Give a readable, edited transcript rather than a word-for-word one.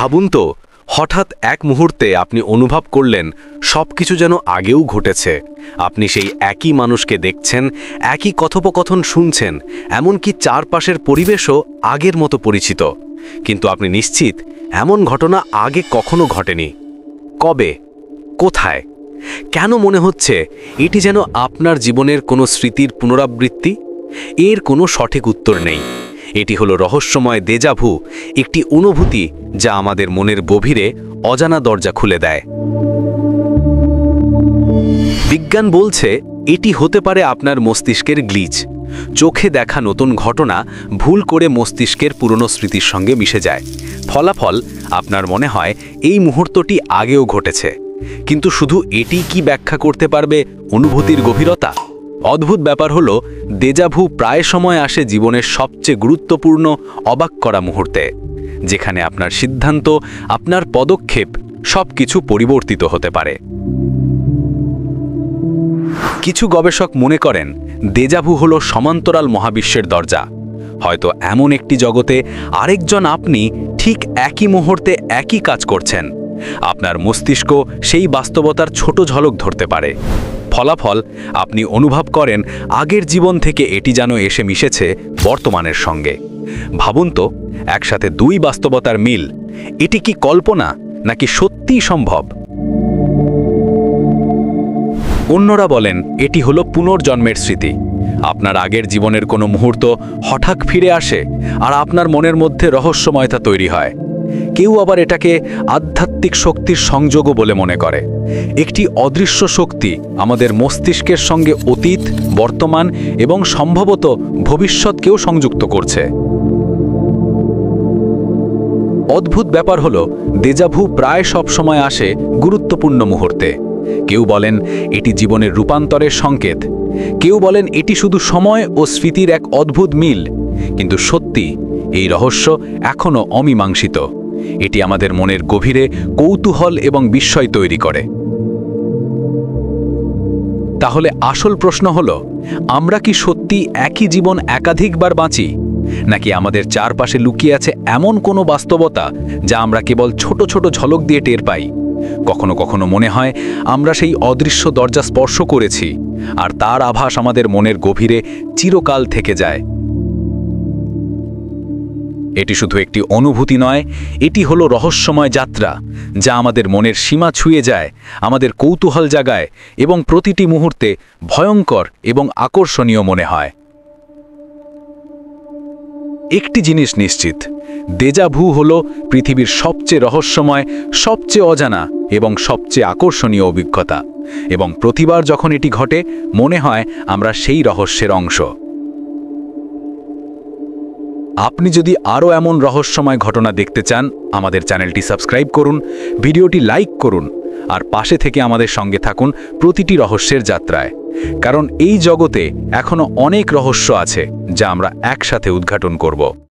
ভাবুন তো, হঠাৎ এক মুহূর্তে আপনি অনুভব করলেন সবকিছু যেন আগেও ঘটেছে। আপনি সেই একই মানুষকে দেখছেন, একই কথোপকথন শুনছেন, এমনকি চারপাশের পরিবেশও আগের মতো পরিচিত। কিন্তু আপনি নিশ্চিত এমন ঘটনা আগে কখনো ঘটেনি। কবে, কোথায়, কেন মনে হচ্ছে এটি যেন আপনার জীবনের কোনো স্মৃতির পুনরাবৃত্তি? এর কোনো সঠিক উত্তর নেই। এটি হলো রহস্যময় দেজাভু, একটি অনুভূতি যা আমাদের মনের গভীরে অজানা দরজা খুলে দেয়। বিজ্ঞান বলছে এটি হতে পারে আপনার মস্তিষ্কের গ্লিচ। চোখে দেখা নতুন ঘটনা ভুল করে মস্তিষ্কের পুরনো স্মৃতির সঙ্গে মিশে যায়। ফলাফল আপনার মনে হয় এই মুহূর্তটি আগেও ঘটেছে। কিন্তু শুধু এটি কি ব্যাখ্যা করতে পারবে অনুভূতির গভীরতা? অদ্ভুত ব্যাপার হলো, দেজাভু প্রায় সময় আসে জীবনের সবচেয়ে গুরুত্বপূর্ণ, অবাক করা মুহূর্তে, যেখানে আপনার সিদ্ধান্ত, আপনার পদক্ষেপ সবকিছু পরিবর্তিত হতে পারে। কিছু গবেষক মনে করেন দেজাভু হলো সমান্তরাল মহাবিশ্বের দরজা। হয়তো এমন একটি জগতে আরেকজন আপনি ঠিক একই মুহূর্তে একই কাজ করছেন। আপনার মস্তিষ্ক সেই বাস্তবতার ছোট ঝলক ধরতে পারে। ফলাফল আপনি অনুভব করেন আগের জীবন থেকে এটি যেন এসে মিশেছে বর্তমানের সঙ্গে। ভাবুন তো, একসাথে দুই বাস্তবতার মিল, এটি কি কল্পনা নাকি সত্যিই সম্ভব? অন্যরা বলেন এটি হলো পুনর্জন্মের স্মৃতি। আপনার আগের জীবনের কোনো মুহূর্ত হঠাৎ ফিরে আসে আর আপনার মনের মধ্যে রহস্যময়তা তৈরি হয়। কেউ আবার এটাকে আধ্যাত্মিক শক্তির সংযোগও বলে মনে করে। একটি অদৃশ্য শক্তি আমাদের মস্তিষ্কের সঙ্গে অতীত, বর্তমান এবং সম্ভবত ভবিষ্যৎকেও সংযুক্ত করছে। অদ্ভুত ব্যাপার হলো, দেজাভু প্রায় সব সময় আসে গুরুত্বপূর্ণ মুহূর্তে। কেউ বলেন এটি জীবনের রূপান্তরের সংকেত, কেউ বলেন এটি শুধু সময় ও স্মৃতির এক অদ্ভুত মিল। কিন্তু সত্যি, এই রহস্য এখনও অমীমাংসিত। এটি আমাদের মনের গভীরে কৌতূহল এবং বিস্ময় তৈরি করে। তাহলে আসল প্রশ্ন হলো, আমরা কি সত্যি একই জীবন একাধিকবার বাঁচি, নাকি আমাদের চারপাশে লুকিয়ে আছে এমন কোনো বাস্তবতা যা আমরা কেবল ছোট ছোট ঝলক দিয়ে টের পাই? কখনো কখনো মনে হয় আমরা সেই অদৃশ্য দরজা স্পর্শ করেছি, আর তার আভাস আমাদের মনের গভীরে চিরকাল থেকে যায়। এটি শুধু একটি অনুভূতি নয়, এটি হলো রহস্যময় যাত্রা যা আমাদের মনের সীমা ছুঁয়ে যায়, আমাদের কৌতূহল জাগায় এবং প্রতিটি মুহূর্তে ভয়ঙ্কর এবং আকর্ষণীয় মনে হয়। একটি জিনিস নিশ্চিত, দেজাভু হলো পৃথিবীর সবচেয়ে রহস্যময়, সবচেয়ে অজানা এবং সবচেয়ে আকর্ষণীয় অভিজ্ঞতা। এবং প্রতিবার যখন এটি ঘটে, মনে হয় আমরা সেই রহস্যের অংশ। আপনি যদি আরও এমন রহস্যময় ঘটনা দেখতে চান, আমাদের চ্যানেলটি সাবস্ক্রাইব করুন, ভিডিওটি লাইক করুন, আর পাশে থেকে আমাদের সঙ্গে থাকুন প্রতিটি রহস্যের যাত্রায়। কারণ এই জগতে এখনো অনেক রহস্য আছে যা আমরা একসাথে উদ্ঘাটন করব।